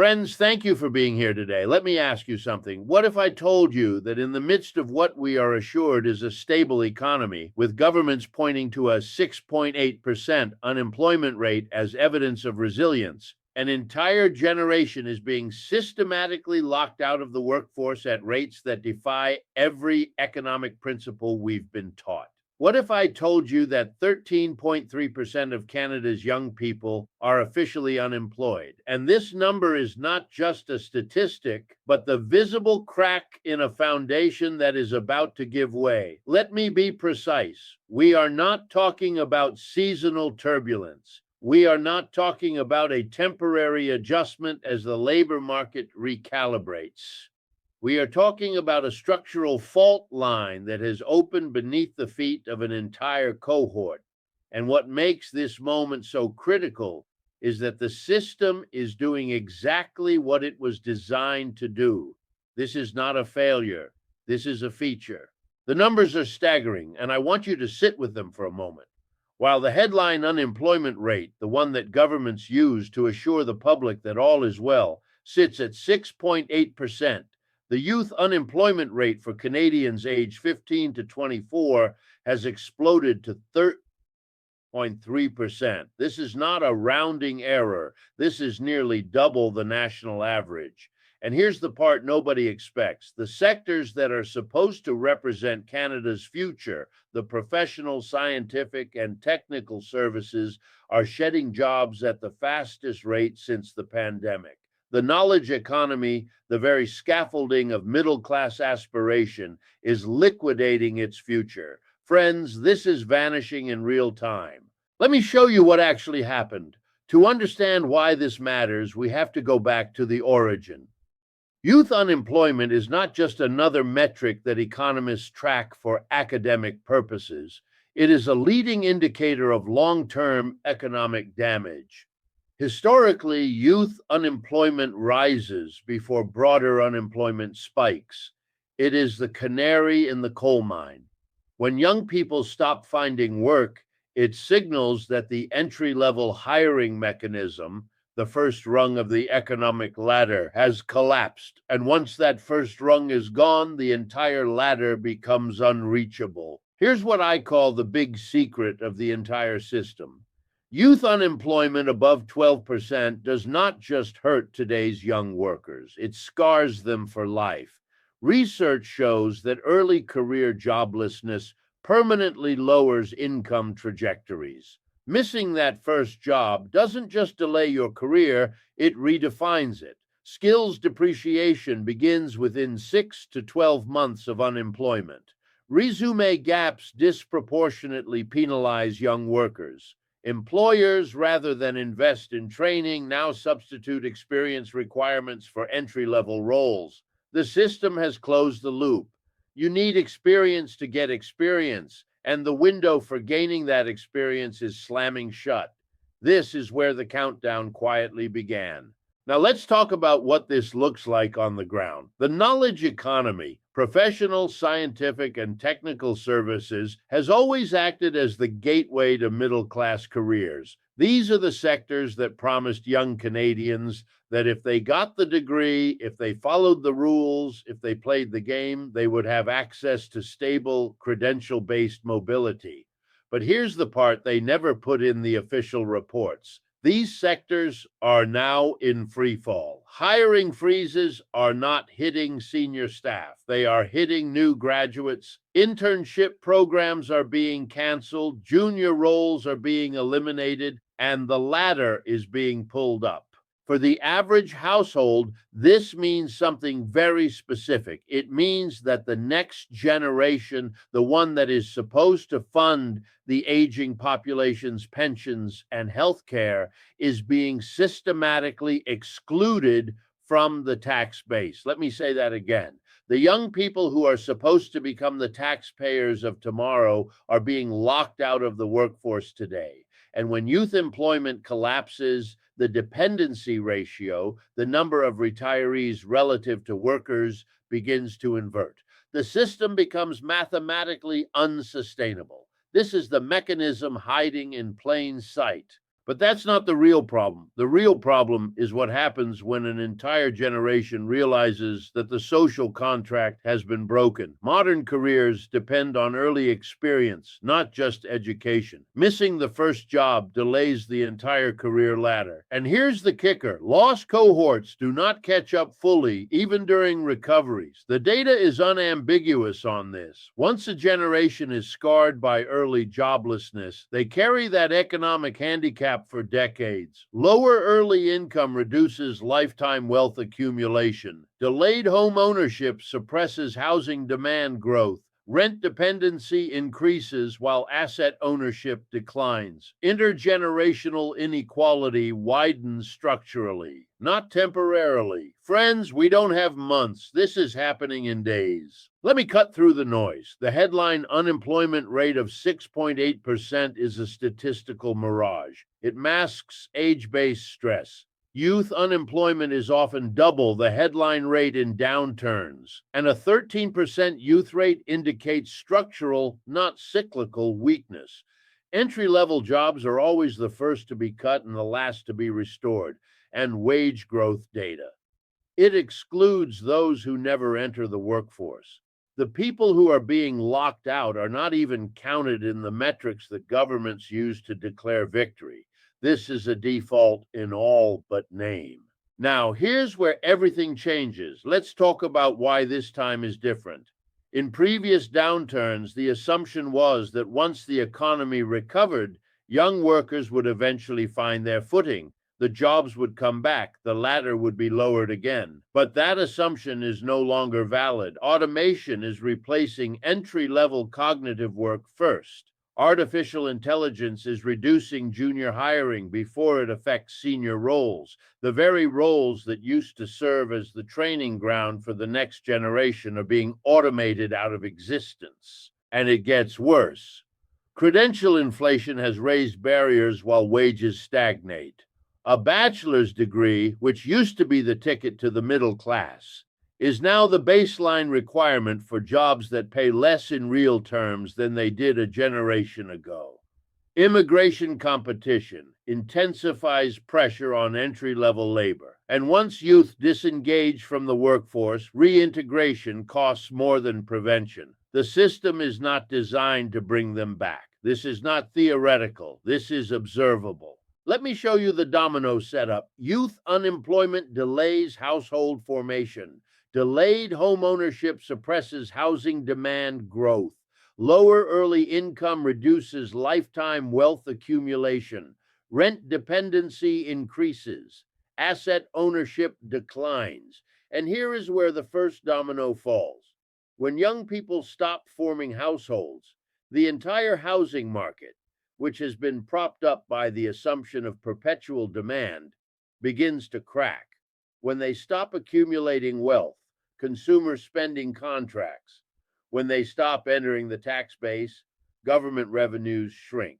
Friends, thank you for being here today. Let me ask you something. What if I told you that in the midst of what we are assured is a stable economy, with governments pointing to a 6.8% unemployment rate as evidence of resilience, an entire generation is being systematically locked out of the workforce at rates that defy every economic principle we've been taught? What if I told you that 13.3% of Canada's young people are officially unemployed? And this number is not just a statistic, but the visible crack in a foundation that is about to give way. Let me be precise. We are not talking about seasonal turbulence. We are not talking about a temporary adjustment as the labor market recalibrates. We are talking about a structural fault line that has opened beneath the feet of an entire cohort. And what makes this moment so critical is that the system is doing exactly what it was designed to do. This is not a failure. This is a feature. The numbers are staggering, and I want you to sit with them for a moment. While the headline unemployment rate, the one that governments use to assure the public that all is well, sits at 6.8%, the youth unemployment rate for Canadians aged 15 to 24 has exploded to 13.3%. This is not a rounding error. This is nearly double the national average. And here's the part nobody expects. The sectors that are supposed to represent Canada's future, the professional, scientific, and technical services, are shedding jobs at the fastest rate since the pandemic. The knowledge economy, the very scaffolding of middle-class aspiration, is liquidating its future. Friends, this is vanishing in real time. Let me show you what actually happened. To understand why this matters, we have to go back to the origin. Youth unemployment is not just another metric that economists track for academic purposes. It is a leading indicator of long-term economic damage. Historically, youth unemployment rises before broader unemployment spikes. It is the canary in the coal mine. When young people stop finding work, it signals that the entry-level hiring mechanism, the first rung of the economic ladder, has collapsed. And once that first rung is gone, the entire ladder becomes unreachable. Here's what I call the big secret of the entire system. Youth unemployment above 12% does not just hurt today's young workers, it scars them for life. Research shows that early career joblessness permanently lowers income trajectories. Missing that first job doesn't just delay your career, it redefines it. Skills depreciation begins within 6 to 12 months of unemployment. Resume gaps disproportionately penalize young workers. Employers, rather than invest in training, now substitute experience requirements for entry-level roles. The system has closed the loop. You need experience to get experience, and the window for gaining that experience is slamming shut. This is where the countdown quietly began. Now let's talk about what this looks like on the ground. The knowledge economy, professional, scientific, and technical services, has always acted as the gateway to middle-class careers. These are the sectors that promised young Canadians that if they got the degree, if they followed the rules, if they played the game, they would have access to stable, credential-based mobility. But here's the part they never put in the official reports. These sectors are now in free fall. Hiring freezes are not hitting senior staff. They are hitting new graduates. Internship programs are being canceled. Junior roles are being eliminated, and the ladder is being pulled up. For the average household, this means something very specific. It means that the next generation, the one that is supposed to fund the aging population's pensions and health care, is being systematically excluded from the tax base. Let me say that again. The young people who are supposed to become the taxpayers of tomorrow are being locked out of the workforce today. And when youth employment collapses, the dependency ratio, the number of retirees relative to workers, begins to invert. The system becomes mathematically unsustainable. This is the mechanism hiding in plain sight. But that's not the real problem. The real problem is what happens when an entire generation realizes that the social contract has been broken. Modern careers depend on early experience, not just education. Missing the first job delays the entire career ladder. And here's the kicker: lost cohorts do not catch up fully, even during recoveries. The data is unambiguous on this. Once a generation is scarred by early joblessness, they carry that economic handicap for decades. Lower early income reduces lifetime wealth accumulation. Delayed home ownership suppresses housing demand growth. Rent dependency increases while asset ownership declines. Intergenerational inequality widens structurally, not temporarily. Friends, we don't have months. This is happening in days. Let me cut through the noise. The headline unemployment rate of 6.8% is a statistical mirage. It masks age-based stress. Youth unemployment is often double the headline rate in downturns, and a 13% youth rate indicates structural, not cyclical, weakness. Entry-level jobs are always the first to be cut and the last to be restored, and wage growth data. It excludes those who never enter the workforce. The people who are being locked out are not even counted in the metrics that governments use to declare victory. This is a default in all but name. Now, here's where everything changes. Let's talk about why this time is different. In previous downturns, the assumption was that once the economy recovered, young workers would eventually find their footing. The jobs would come back, the ladder would be lowered again. But that assumption is no longer valid. Automation is replacing entry-level cognitive work first. Artificial intelligence is reducing junior hiring before it affects senior roles, the very roles that used to serve as the training ground for the next generation are being automated out of existence. And it gets worse. Credential inflation has raised barriers while wages stagnate. A bachelor's degree, which used to be the ticket to the middle class, is now the baseline requirement for jobs that pay less in real terms than they did a generation ago. Immigration competition intensifies pressure on entry-level labor, and once youth disengage from the workforce, reintegration costs more than prevention. The system is not designed to bring them back. This is not theoretical. This is observable. Let me show you the domino setup. Youth unemployment delays household formation. Delayed home ownership suppresses housing demand growth. Lower early income reduces lifetime wealth accumulation. Rent dependency increases. Asset ownership declines. And here is where the first domino falls. When young people stop forming households, the entire housing market, which has been propped up by the assumption of perpetual demand, begins to crack. When they stop accumulating wealth, consumer spending contracts. When they stop entering the tax base, government revenues shrink.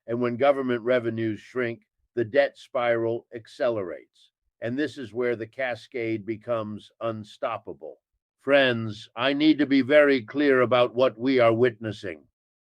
And when government revenues shrink, the debt spiral accelerates. And this is where the cascade becomes unstoppable. Friends, I need to be very clear about what we are witnessing.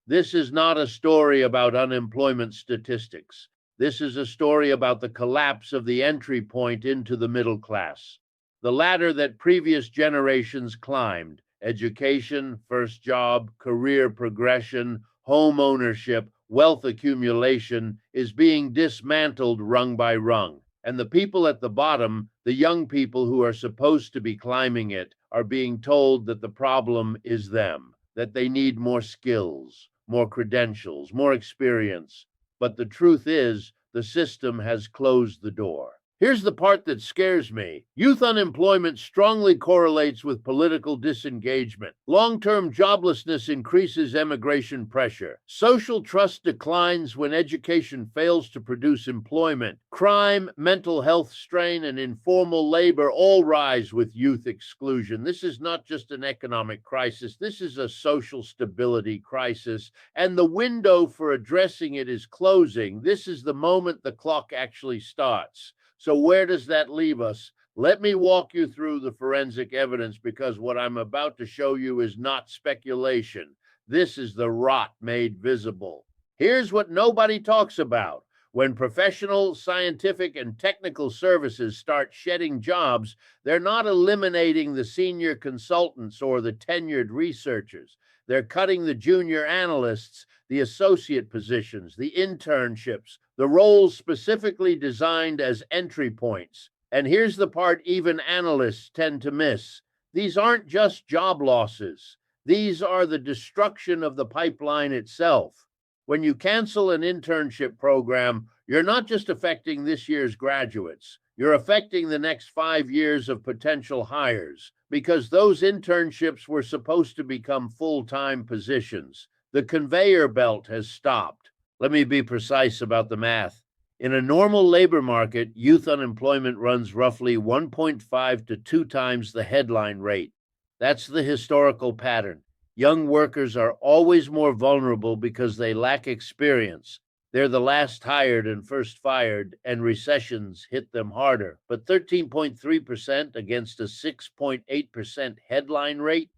This is not a story about unemployment statistics. This is a story about the collapse of the entry point into the middle class. The ladder that previous generations climbed, education, first job, career progression, home ownership, wealth accumulation, is being dismantled rung by rung. And the people at the bottom, the young people who are supposed to be climbing it, are being told that the problem is them, that they need more skills, more credentials, more experience. But the truth is, the system has closed the door. Here's the part that scares me. Youth unemployment strongly correlates with political disengagement. Long-term joblessness increases emigration pressure. Social trust declines when education fails to produce employment. Crime, mental health strain, and informal labor all rise with youth exclusion. This is not just an economic crisis. This is a social stability crisis, and the window for addressing it is closing. This is the moment the clock actually starts. So where does that leave us? Let me walk you through the forensic evidence, because what I'm about to show you is not speculation. This is the rot made visible. Here's what nobody talks about. When professional, scientific, and technical services start shedding jobs, they're not eliminating the senior consultants or the tenured researchers. They're cutting the junior analysts, the associate positions, the internships, the roles specifically designed as entry points. And here's the part even analysts tend to miss. These aren't just job losses. These are the destruction of the pipeline itself. When you cancel an internship program, you're not just affecting this year's graduates, you're affecting the next 5 years of potential hires because those internships were supposed to become full-time positions. The conveyor belt has stopped. Let me be precise about the math. In a normal labor market, youth unemployment runs roughly 1.5 to 2 times the headline rate. That's the historical pattern. Young workers are always more vulnerable because they lack experience. They're the last hired and first fired, and recessions hit them harder. But 13.3% against a 6.8% headline rate,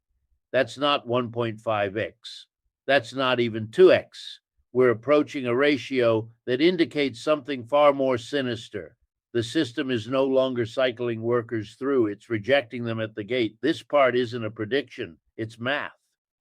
that's not 1.5x. That's not even 2x. We're approaching a ratio that indicates something far more sinister. The system is no longer cycling workers through, it's rejecting them at the gate. This part isn't a prediction, it's math.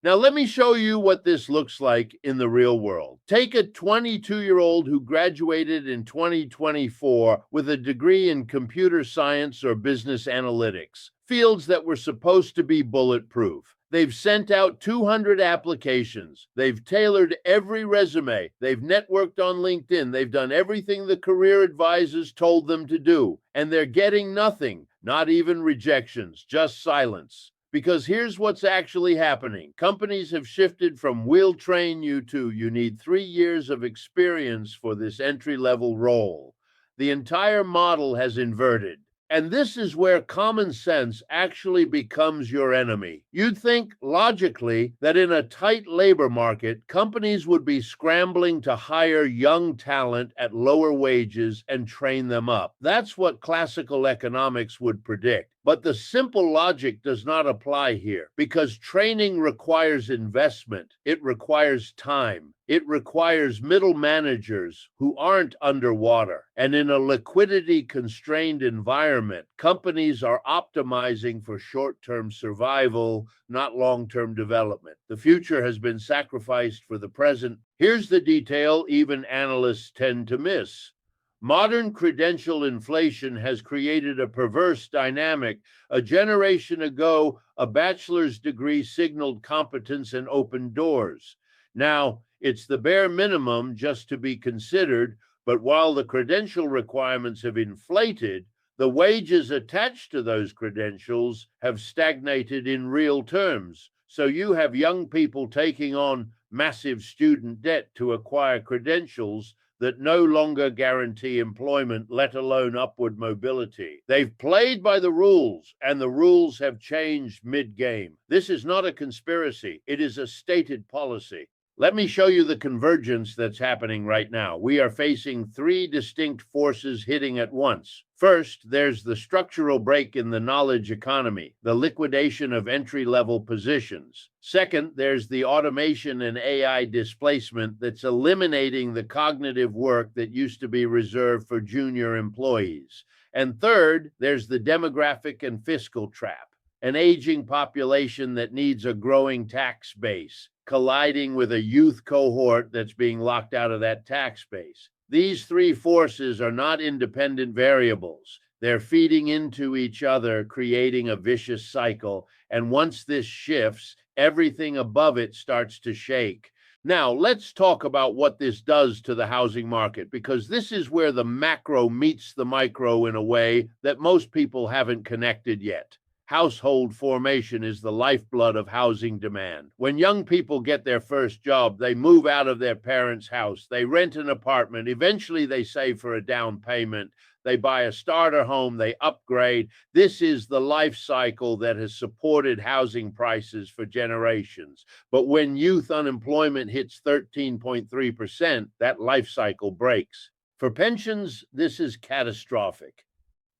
Now, let me show you what this looks like in the real world. Take a 22-year-old who graduated in 2024 with a degree in computer science or business analytics, fields that were supposed to be bulletproof. They've sent out 200 applications. They've tailored every resume. They've networked on LinkedIn. They've done everything the career advisors told them to do. And they're getting nothing, not even rejections, just silence. Because here's what's actually happening. Companies have shifted from we'll train you to you need 3 years of experience for this entry-level role. The entire model has inverted. And this is where common sense actually becomes your enemy. You'd think, logically, that in a tight labor market, companies would be scrambling to hire young talent at lower wages and train them up. That's what classical economics would predict. But the simple logic does not apply here because training requires investment. It requires time. It requires middle managers who aren't underwater. And in a liquidity-constrained environment, companies are optimizing for short-term survival, not long-term development. The future has been sacrificed for the present. Here's the detail even analysts tend to miss. Modern credential inflation has created a perverse dynamic. A generation ago, a bachelor's degree signaled competence and opened doors. Now, it's the bare minimum just to be considered, but while the credential requirements have inflated, the wages attached to those credentials have stagnated in real terms. So you have young people taking on massive student debt to acquire credentials that no longer guarantee employment, let alone upward mobility. They've played by the rules, and the rules have changed mid-game. This is not a conspiracy. It is a stated policy. Let me show you the convergence that's happening right now. We are facing 3 distinct forces hitting at once. First, there's the structural break in the knowledge economy, the liquidation of entry-level positions. Second, there's the automation and AI displacement that's eliminating the cognitive work that used to be reserved for junior employees. And third, there's the demographic and fiscal trap, an aging population that needs a growing tax base, colliding with a youth cohort that's being locked out of that tax base. These 3 forces are not independent variables. They're feeding into each other, creating a vicious cycle. And once this shifts, everything above it starts to shake. Now, let's talk about what this does to the housing market, because this is where the macro meets the micro in a way that most people haven't connected yet. Household formation is the lifeblood of housing demand. When young people get their first job, they move out of their parents' house, they rent an apartment, eventually they save for a down payment, they buy a starter home, they upgrade. This is the life cycle that has supported housing prices for generations. But when youth unemployment hits 13.3%, that life cycle breaks. For pensions, this is catastrophic.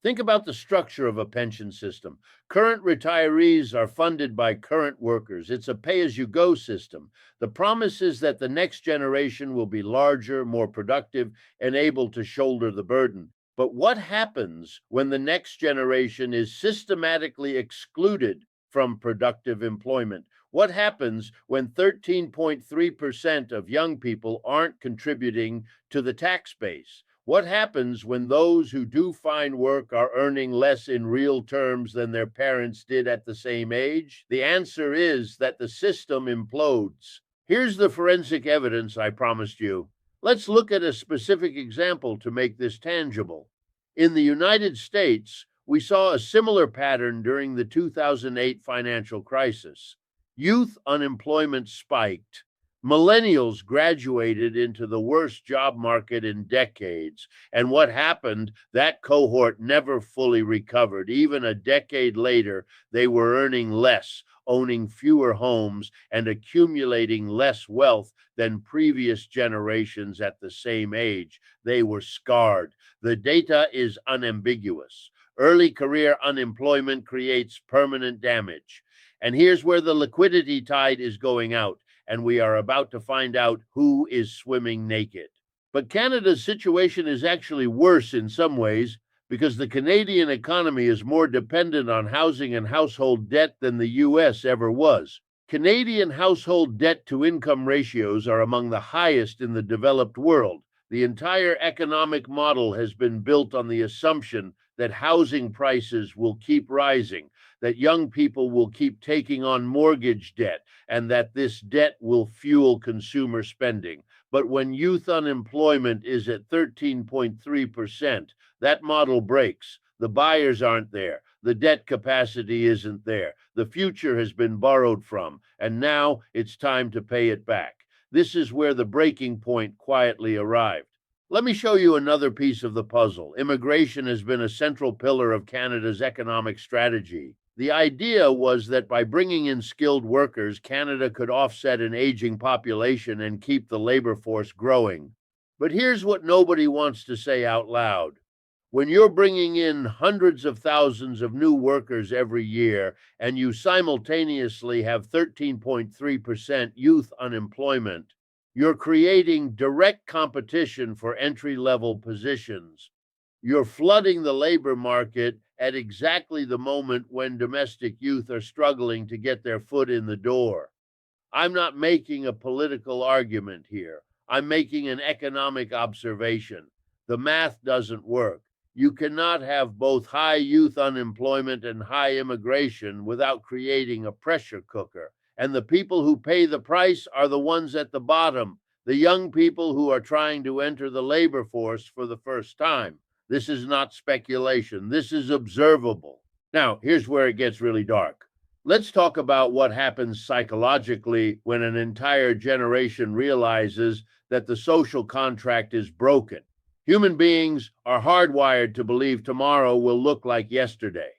Think about the structure of a pension system. Current retirees are funded by current workers. It's a pay-as-you-go system. The promise is that the next generation will be larger, more productive, and able to shoulder the burden. But what happens when the next generation is systematically excluded from productive employment? What happens when 13.3% of young people aren't contributing to the tax base? What happens when those who do find work are earning less in real terms than their parents did at the same age? The answer is that the system implodes. Here's the forensic evidence I promised you. Let's look at a specific example to make this tangible. In the United States, we saw a similar pattern during the 2008 financial crisis. Youth unemployment spiked. Millennials graduated into the worst job market in decades. And what happened? That cohort never fully recovered. Even a decade later, they were earning less, owning fewer homes, and accumulating less wealth than previous generations at the same age. They were scarred. The data is unambiguous. Early career unemployment creates permanent damage. And here's where the liquidity tide is going out, and we are about to find out who is swimming naked. But Canada's situation is actually worse in some ways because the Canadian economy is more dependent on housing and household debt than the US ever was. Canadian household debt to income ratios are among the highest in the developed world. The entire economic model has been built on the assumption that housing prices will keep rising, that young people will keep taking on mortgage debt, and that this debt will fuel consumer spending. But when youth unemployment is at 13.3%, that model breaks. The buyers aren't there. The debt capacity isn't there. The future has been borrowed from, and now it's time to pay it back. This is where the breaking point quietly arrived. Let me show you another piece of the puzzle. Immigration has been a central pillar of Canada's economic strategy. The idea was that by bringing in skilled workers, Canada could offset an aging population and keep the labor force growing. But here's what nobody wants to say out loud. When you're bringing in hundreds of thousands of new workers every year and you simultaneously have 13.3% youth unemployment, you're creating direct competition for entry-level positions. You're flooding the labor market at exactly the moment when domestic youth are struggling to get their foot in the door. I'm not making a political argument here. I'm making an economic observation. The math doesn't work. You cannot have both high youth unemployment and high immigration without creating a pressure cooker. And the people who pay the price are the ones at the bottom, the young people who are trying to enter the labor force for the first time. This is not speculation. This is observable. Now, here's where it gets really dark. Let's talk about what happens psychologically when an entire generation realizes that the social contract is broken. Human beings are hardwired to believe tomorrow will look like yesterday.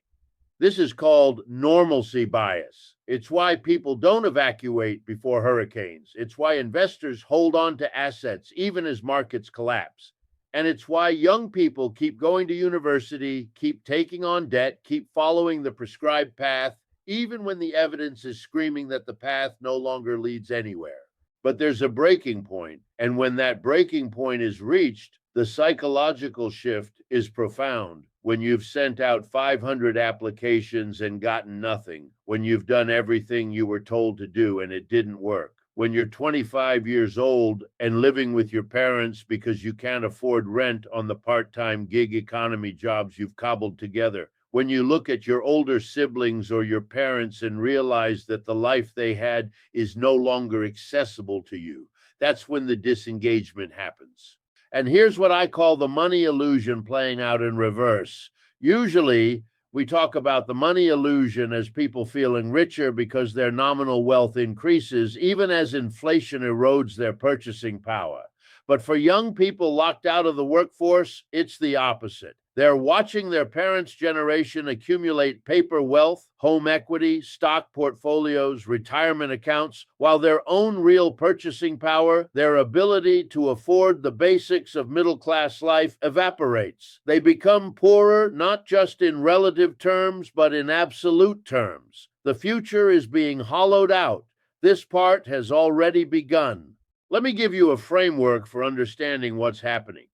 This is called normalcy bias. It's why people don't evacuate before hurricanes. It's why investors hold on to assets even as markets collapse. And it's why young people keep going to university, keep taking on debt, keep following the prescribed path, even when the evidence is screaming that the path no longer leads anywhere. But there's a breaking point, and when that breaking point is reached, the psychological shift is profound. When you've sent out 500 applications and gotten nothing, when you've done everything you were told to do and it didn't work, when you're 25 years old and living with your parents because you can't afford rent on the part-time gig economy jobs you've cobbled together, when you look at your older siblings or your parents and realize that the life they had is no longer accessible to you, that's when the disengagement happens. And here's what I call the money illusion playing out in reverse. Usually, we talk about the money illusion as people feeling richer because their nominal wealth increases, even as inflation erodes their purchasing power. But for young people locked out of the workforce, it's the opposite. They're watching their parents' generation accumulate paper wealth, home equity, stock portfolios, retirement accounts, while their own real purchasing power, their ability to afford the basics of middle-class life, evaporates. They become poorer not just in relative terms, but in absolute terms. The future is being hollowed out. This part has already begun. Let me give you a framework for understanding what's happening.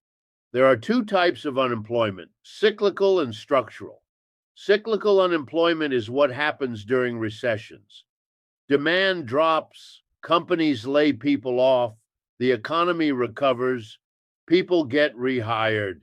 There are two types of unemployment, cyclical and structural. Cyclical unemployment is what happens during recessions. Demand drops, companies lay people off, the economy recovers, people get rehired.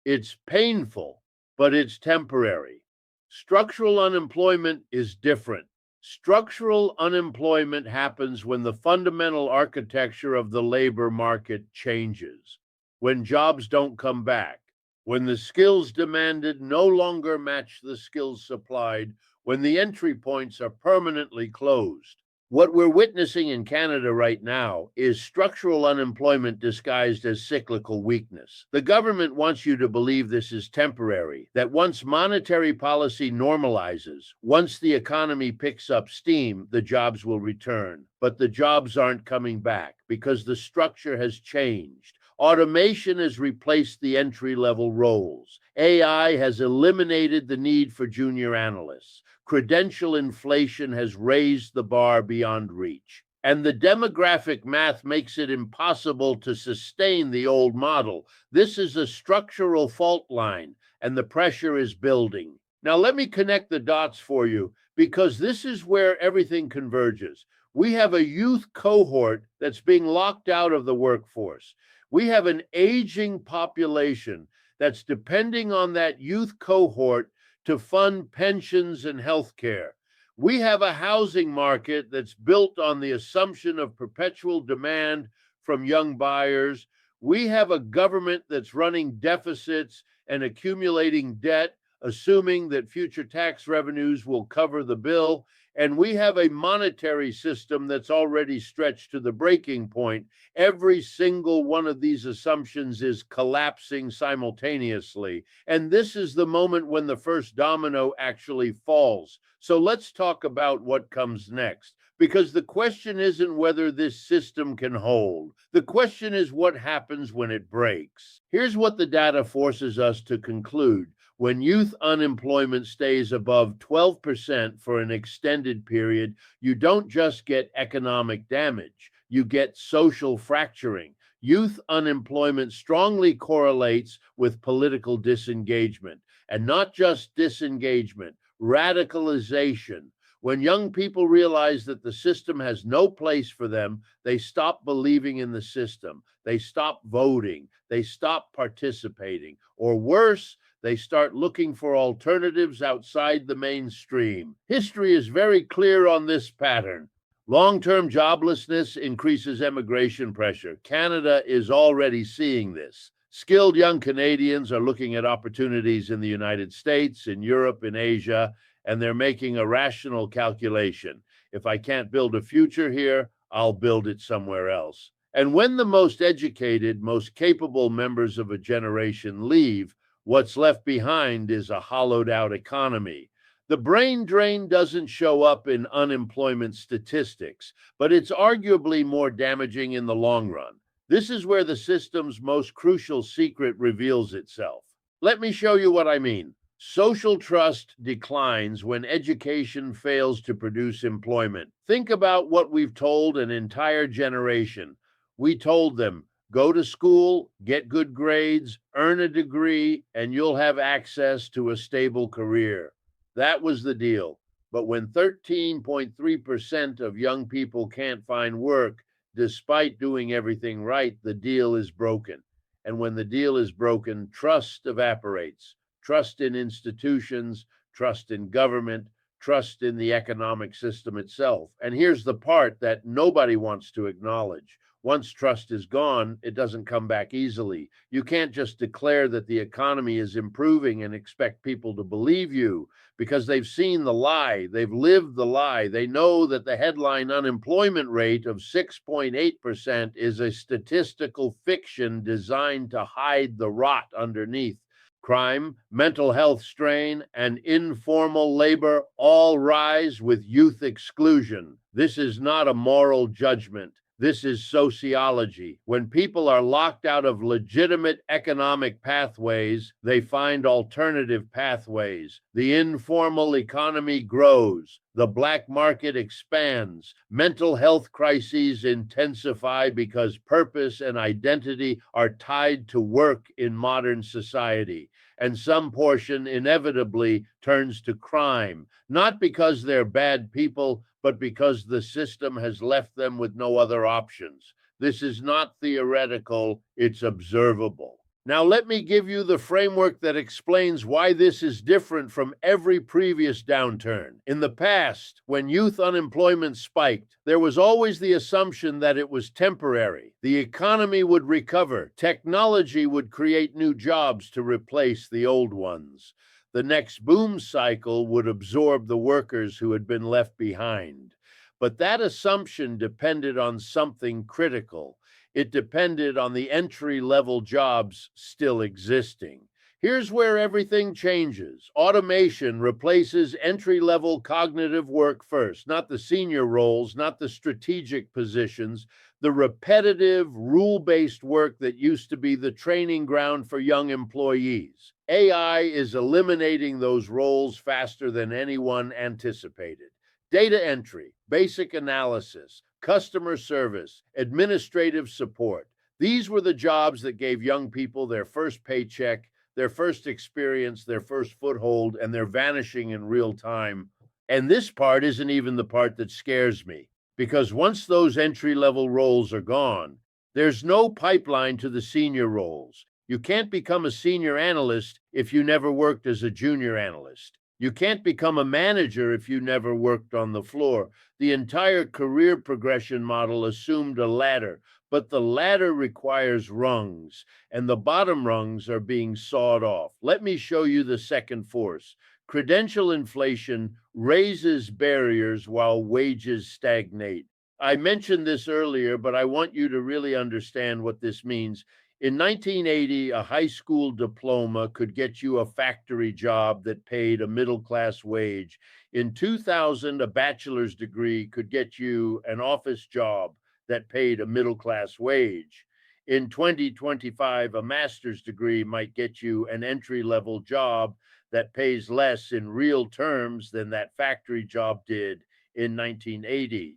It's painful, but it's temporary. Structural unemployment is different. Structural unemployment happens when the fundamental architecture of the labor market changes, when jobs don't come back, when the skills demanded no longer match the skills supplied, when the entry points are permanently closed. What we're witnessing in Canada right now is structural unemployment disguised as cyclical weakness. The government wants you to believe this is temporary, that once monetary policy normalizes, once the economy picks up steam, the jobs will return. But the jobs aren't coming back because the structure has changed. Automation has replaced the entry-level roles. AI has eliminated the need for junior analysts. Credential inflation has raised the bar beyond reach. And the demographic math makes it impossible to sustain the old model. This is a structural fault line, and the pressure is building. Now, let me connect the dots for you, because this is where everything converges. We have a youth cohort that's being locked out of the workforce. We have an aging population that's depending on that youth cohort to fund pensions and health care. We have a housing market that's built on the assumption of perpetual demand from young buyers. We have a government that's running deficits and accumulating debt, assuming that future tax revenues will cover the bill. And we have a monetary system that's already stretched to the breaking point. Every single one of these assumptions is collapsing simultaneously. And this is the moment when the first domino actually falls. So let's talk about what comes next, because the question isn't whether this system can hold. The question is what happens when it breaks. Here's what the data forces us to conclude. When youth unemployment stays above 12% for an extended period, you don't just get economic damage, you get social fracturing. Youth unemployment strongly correlates with political disengagement, and not just disengagement, radicalization. When young people realize that the system has no place for them, they stop believing in the system, they stop voting, they stop participating, or worse, they start looking for alternatives outside the mainstream. History is very clear on this pattern. Long-term joblessness increases immigration pressure. Canada is already seeing this. Skilled young Canadians are looking at opportunities in the United States, in Europe, in Asia, and they're making a rational calculation. If I can't build a future here, I'll build it somewhere else. And when the most educated, most capable members of a generation leave, what's left behind is a hollowed out economy. The brain drain doesn't show up in unemployment statistics, but it's arguably more damaging in the long run. This is where the system's most crucial secret reveals itself. Let me show you what I mean. Social trust declines when education fails to produce employment. Think about what we've told an entire generation. We told them, go to school, get good grades, earn a degree, and you'll have access to a stable career. That was the deal. But when 13.3% of young people can't find work, despite doing everything right, the deal is broken. And when the deal is broken, trust evaporates. Trust in institutions, trust in government, trust in the economic system itself. And here's the part that nobody wants to acknowledge. Once trust is gone, it doesn't come back easily. You can't just declare that the economy is improving and expect people to believe you, because they've seen the lie, they've lived the lie. They know that the headline unemployment rate of 6.8% is a statistical fiction designed to hide the rot underneath. Crime, mental health strain, and informal labor all rise with youth exclusion. This is not a moral judgment. This is sociology. When people are locked out of legitimate economic pathways, they find alternative pathways. The informal economy grows. The black market expands. Mental health crises intensify because purpose and identity are tied to work in modern society. And some portion inevitably turns to crime, not because they're bad people, but because the system has left them with no other options. This is not theoretical, it's observable. Now, let me give you the framework that explains why this is different from every previous downturn. In the past, when youth unemployment spiked, there was always the assumption that it was temporary. The economy would recover. Technology would create new jobs to replace the old ones. The next boom cycle would absorb the workers who had been left behind. But that assumption depended on something critical. It depended on the entry-level jobs still existing. Here's where everything changes. Automation replaces entry-level cognitive work first, not the senior roles, not the strategic positions, the repetitive, rule-based work that used to be the training ground for young employees. AI is eliminating those roles faster than anyone anticipated. Data entry, basic analysis, customer service, administrative support. These were the jobs that gave young people their first paycheck, their first experience, their first foothold, and they're vanishing in real time. And this part isn't even the part that scares me, because once those entry-level roles are gone, there's no pipeline to the senior roles. You can't become a senior analyst if you never worked as a junior analyst. You can't become a manager if you never worked on the floor. The entire career progression model assumed a ladder, but the ladder requires rungs, and the bottom rungs are being sawed off. Let me show you the second force. Credential inflation raises barriers while wages stagnate. I mentioned this earlier, but I want you to really understand what this means. In 1980, a high school diploma could get you a factory job that paid a middle-class wage. In 2000, a bachelor's degree could get you an office job that paid a middle-class wage. In 2025, a master's degree might get you an entry-level job that pays less in real terms than that factory job did in 1980.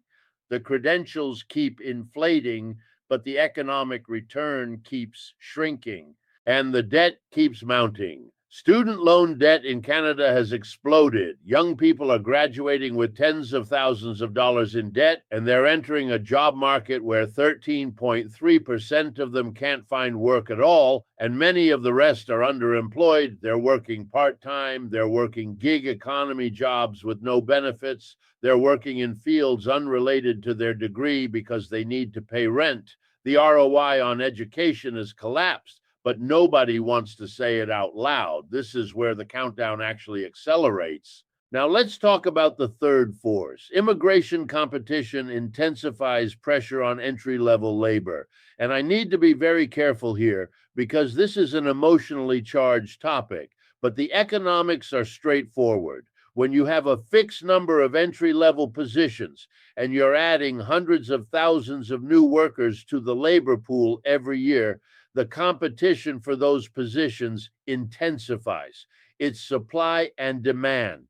The credentials keep inflating, but the economic return keeps shrinking, and the debt keeps mounting. Student loan debt in Canada has exploded. Young people are graduating with tens of thousands of dollars in debt, and they're entering a job market where 13.3% of them can't find work at all, and many of the rest are underemployed. They're working part-time, they're working gig economy jobs with no benefits, they're working in fields unrelated to their degree because they need to pay rent. The ROI on education has collapsed, but nobody wants to say it out loud. This is where the countdown actually accelerates. Now let's talk about the third force. Immigration competition intensifies pressure on entry-level labor. And I need to be very careful here because this is an emotionally charged topic, but the economics are straightforward. When you have a fixed number of entry-level positions and you're adding hundreds of thousands of new workers to the labor pool every year, the competition for those positions intensifies. It's supply and demand.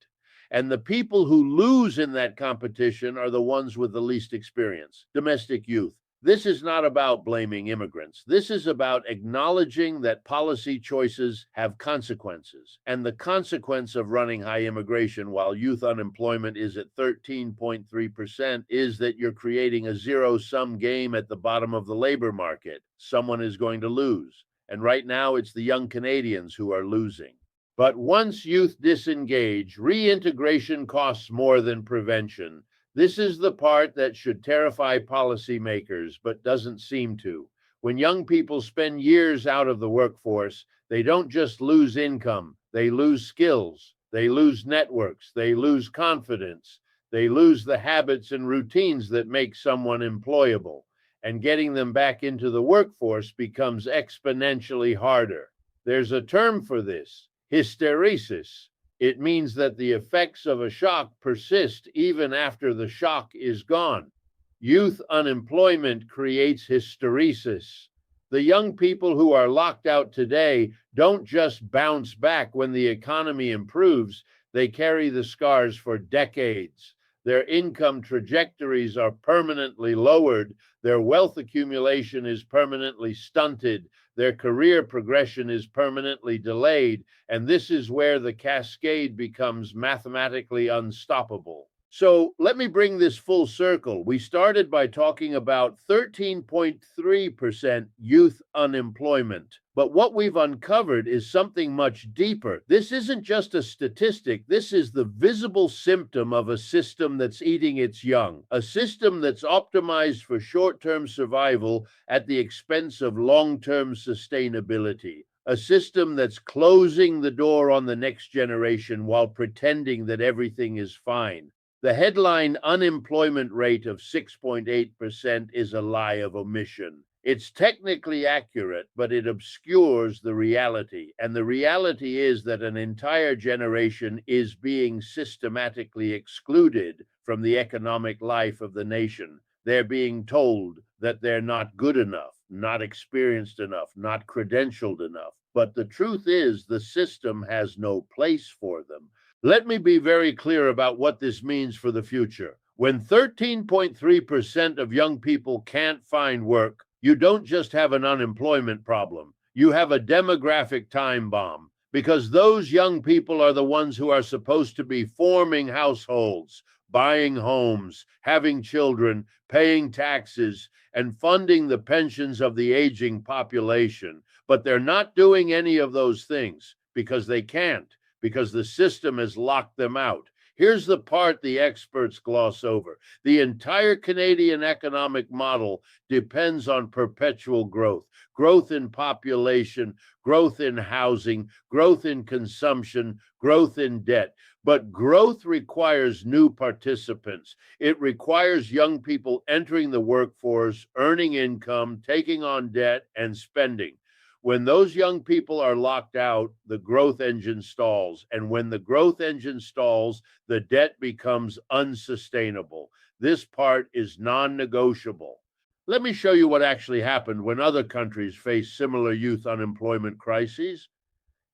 And the people who lose in that competition are the ones with the least experience, domestic youth. This is not about blaming immigrants. This is about acknowledging that policy choices have consequences. And the consequence of running high immigration while youth unemployment is at 13.3% is that you're creating a zero-sum game at the bottom of the labor market. Someone is going to lose. And right now, it's the young Canadians who are losing. But once youth disengage, reintegration costs more than prevention. This is the part that should terrify policymakers, but doesn't seem to. When young people spend years out of the workforce, they don't just lose income, they lose skills, they lose networks, they lose confidence, they lose the habits and routines that make someone employable, and getting them back into the workforce becomes exponentially harder. There's a term for this, hysteresis. It means that the effects of a shock persist even after the shock is gone. Youth unemployment creates hysteresis. The young people who are locked out today don't just bounce back when the economy improves, they carry the scars for decades. Their income trajectories are permanently lowered, their wealth accumulation is permanently stunted, their career progression is permanently delayed, and this is where the cascade becomes mathematically unstoppable. So let me bring this full circle. We started by talking about 13.3% youth unemployment. But what we've uncovered is something much deeper. This isn't just a statistic. This is the visible symptom of a system that's eating its young, a system that's optimized for short-term survival at the expense of long-term sustainability. A system that's closing the door on the next generation while pretending that everything is fine. The headline unemployment rate of 6.8% is a lie of omission. It's technically accurate, but it obscures the reality. And the reality is that an entire generation is being systematically excluded from the economic life of the nation. They're being told that they're not good enough, not experienced enough, not credentialed enough. But the truth is, the system has no place for them. Let me be very clear about what this means for the future. When 13.3% of young people can't find work, you don't just have an unemployment problem. You have a demographic time bomb, because those young people are the ones who are supposed to be forming households, buying homes, having children, paying taxes, and funding the pensions of the aging population. But they're not doing any of those things because they can't, because the system has locked them out. Here's the part the experts gloss over. The entire Canadian economic model depends on perpetual growth, growth in population, growth in housing, growth in consumption, growth in debt. But growth requires new participants. It requires young people entering the workforce, earning income, taking on debt, and spending. When those young people are locked out, the growth engine stalls. And when the growth engine stalls, the debt becomes unsustainable. This part is non-negotiable. Let me show you what actually happened when other countries faced similar youth unemployment crises.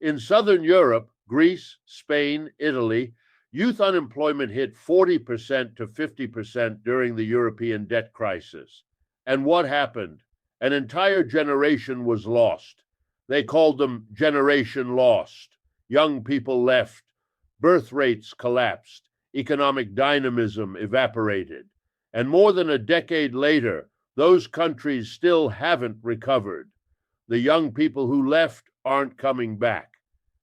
In Southern Europe, Greece, Spain, Italy, youth unemployment hit 40% to 50% during the European debt crisis. And what happened? An entire generation was lost. They called them Generation Lost. Young people left. Birth rates collapsed. Economic dynamism evaporated. And more than a decade later, those countries still haven't recovered. The young people who left aren't coming back.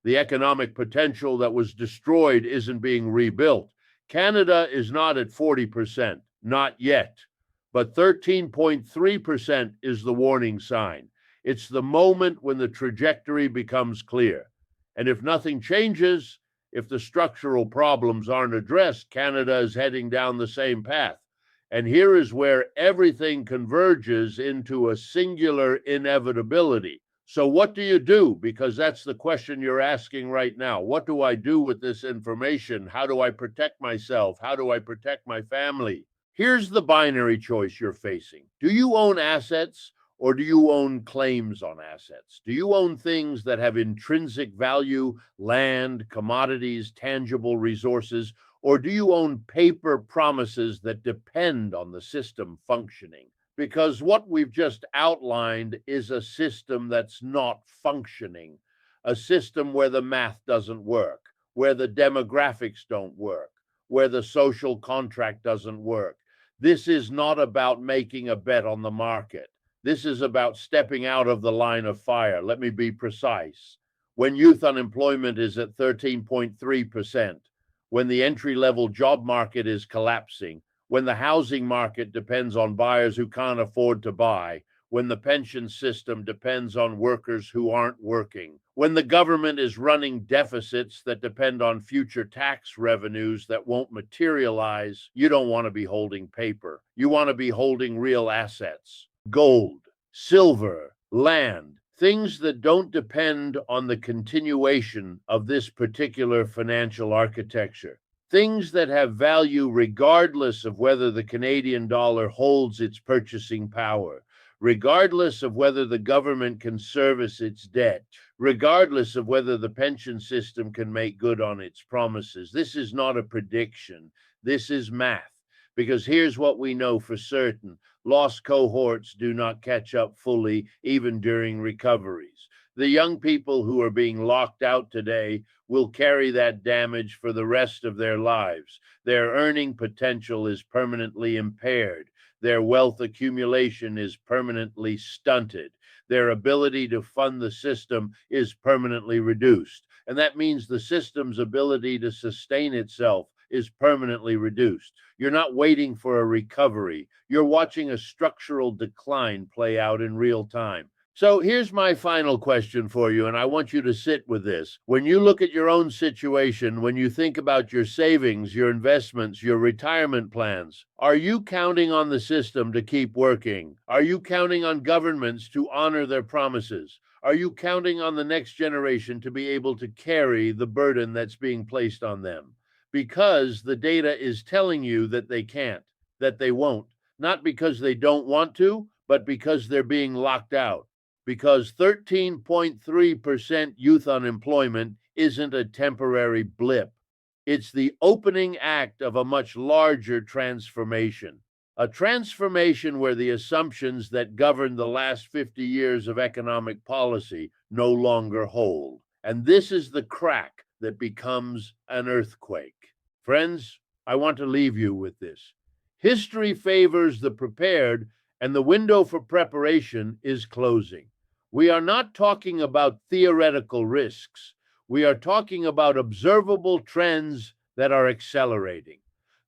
The economic potential that was destroyed isn't being rebuilt. Canada is not at 40%, not yet. But 13.3% is the warning sign. It's the moment when the trajectory becomes clear. And if nothing changes, if the structural problems aren't addressed, Canada is heading down the same path. And here is where everything converges into a singular inevitability. So what do you do? Because that's the question you're asking right now. What do I do with this information? How do I protect myself? How do I protect my family? Here's the binary choice you're facing. Do you own assets or do you own claims on assets? Do you own things that have intrinsic value, land, commodities, tangible resources, or do you own paper promises that depend on the system functioning? Because what we've just outlined is a system that's not functioning, a system where the math doesn't work, where the demographics don't work, where the social contract doesn't work. This is not about making a bet on the market. This is about stepping out of the line of fire. Let me be precise. When youth unemployment is at 13.3%, when the entry-level job market is collapsing, when the housing market depends on buyers who can't afford to buy, when the pension system depends on workers who aren't working, when the government is running deficits that depend on future tax revenues that won't materialize, you don't want to be holding paper. You want to be holding real assets, gold, silver, land, things that don't depend on the continuation of this particular financial architecture, things that have value regardless of whether the Canadian dollar holds its purchasing power, regardless of whether the government can service its debt, regardless of whether the pension system can make good on its promises. This is not a prediction. This is math. Because here's what we know for certain: lost cohorts do not catch up fully, even during recoveries. The young people who are being locked out today will carry that damage for the rest of their lives. Their earning potential is permanently impaired. Their wealth accumulation is permanently stunted. Their ability to fund the system is permanently reduced. And that means the system's ability to sustain itself is permanently reduced. You're not waiting for a recovery. You're watching a structural decline play out in real time. So here's my final question for you, and I want you to sit with this. When you look at your own situation, when you think about your savings, your investments, your retirement plans, are you counting on the system to keep working? Are you counting on governments to honor their promises? Are you counting on the next generation to be able to carry the burden that's being placed on them? Because the data is telling you that they can't, that they won't, not because they don't want to, but because they're being locked out. Because 13.3% youth unemployment isn't a temporary blip. It's the opening act of a much larger transformation. A transformation where the assumptions that governed the last 50 years of economic policy no longer hold. And this is the crack that becomes an earthquake. Friends, I want to leave you with this. History favors the prepared, and the window for preparation is closing. We are not talking about theoretical risks. We are talking about observable trends that are accelerating.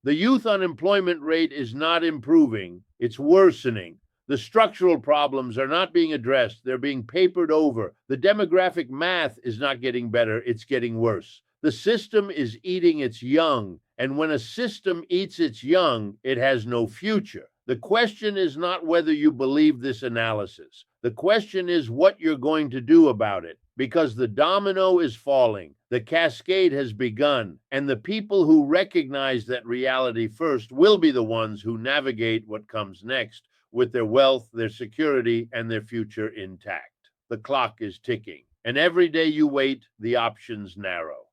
The youth unemployment rate is not improving, it's worsening. The structural problems are not being addressed, they're being papered over. The demographic math is not getting better, it's getting worse. The system is eating its young, and when a system eats its young, it has no future. The question is not whether you believe this analysis. The question is what you're going to do about it, because the domino is falling, the cascade has begun, and the people who recognize that reality first will be the ones who navigate what comes next with their wealth, their security, and their future intact. The clock is ticking, and every day you wait, the options narrow.